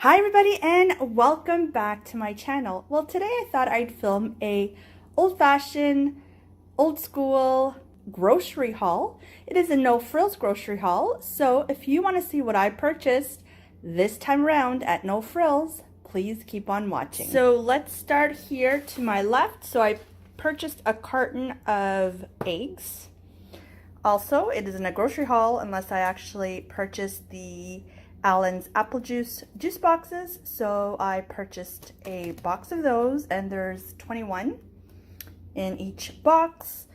Hi everybody and welcome back to my channel. Well, today I thought I'd film a old-fashioned, old-school grocery haul. It is a no frills grocery haul, so if you want to see what I purchased this time around at No Frills, please keep on watching. So let's start here to my left. So I purchased a carton of eggs. Also, it isn't a grocery haul unless I actually purchased the Allen's apple juice boxes. So I purchased a box of those, and there's 21 in each box.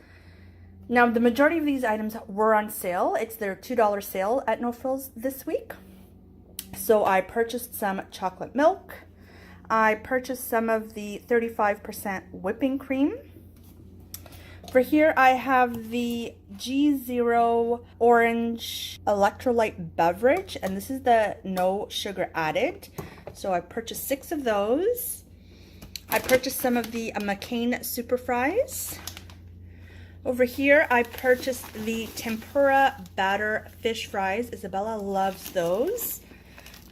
Now, the majority of these items were on sale. It's their $2 sale at No Frills this week. So I purchased some chocolate milk. I purchased some of the 35% whipping cream. For here, I have the G0 Orange Electrolyte Beverage, and this is the no sugar added. So I purchased 6 of those. I purchased some of the McCain Super Fries. Over here, I purchased the tempura batter fish fries. Isabella loves those.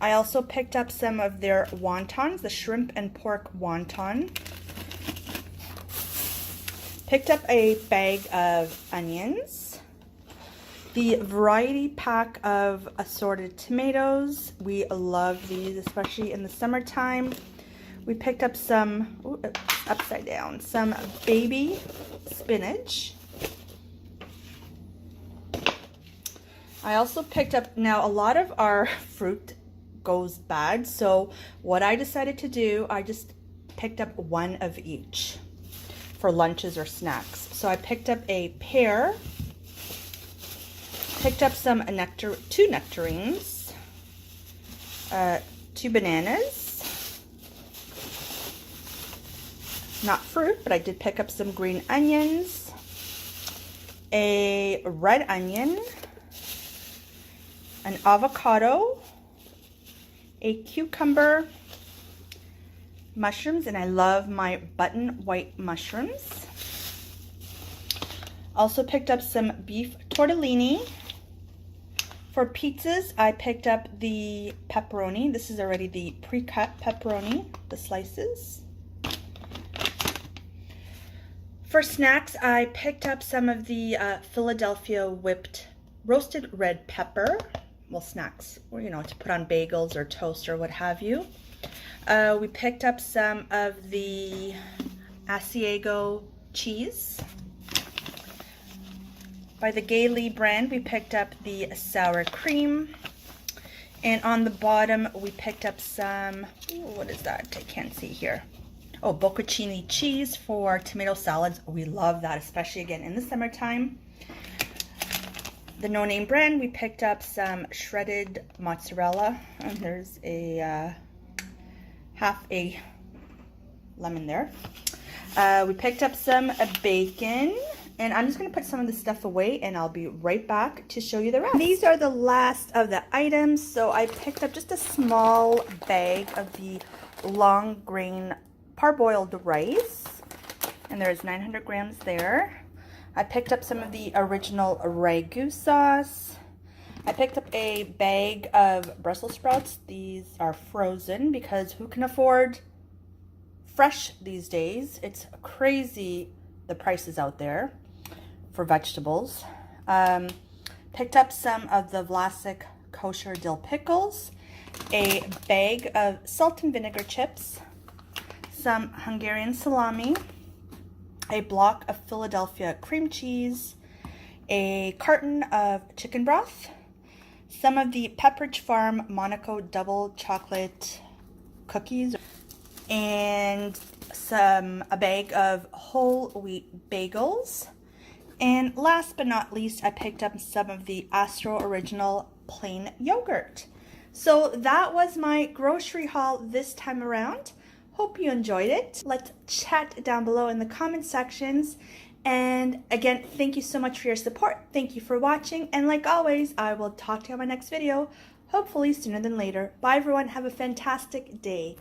I also picked up some of their wontons, the shrimp and pork wonton. Picked up a bag of onions, the variety pack of assorted tomatoes. We love these, especially in the summertime. We picked up some, ooh, upside down, some baby spinach. I also picked up, now a lot of our fruit goes bad, so what I decided to do, I just picked up one of each for lunches or snacks. So I picked up a pear, picked up some two nectarines, 2 bananas, not fruit, but I did pick up some green onions, a red onion, an avocado, a cucumber, mushrooms, and I love my button white mushrooms. Also picked up some beef tortellini. For pizzas, I picked up the pepperoni. This is already the pre-cut pepperoni, the slices. For snacks, I picked up some of the Philadelphia whipped roasted red pepper. Well, snacks, or you know, to put on bagels or toast or what have you. We picked up some of the Asiago cheese. By the Gailey brand, we picked up the sour cream. And on the bottom, we picked up some, ooh, what is that? I can't see here. Oh, bocconcini cheese for tomato salads. We love that, especially again in the summertime. The No Name brand, we picked up some shredded mozzarella. And there's a half a lemon there. We picked up some bacon, and I'm just going to put some of this stuff away, and I'll be right back to show you the rest. These are the last of the items. So I picked up just a small bag of the long grain parboiled rice, and there's 900 grams there. I picked up some of the original ragu sauce. I picked up a bag of Brussels sprouts. These are frozen because who can afford fresh these days? It's crazy the prices out there for vegetables. Picked up some of the Vlasic kosher dill pickles, a bag of salt and vinegar chips, some Hungarian salami, a block of Philadelphia cream cheese, a carton of chicken broth, some of the Pepperidge Farm Monaco double chocolate cookies, and a bag of whole wheat bagels. And last but not least, I picked up some of the Austral original plain yogurt. So that was my grocery haul this time around. Hope you enjoyed it. Let's chat down below in the comment sections. And again, thank you so much for your support. Thank you for watching. And like always, I will talk to you on my next video, hopefully sooner than later. Bye everyone. Have a fantastic day.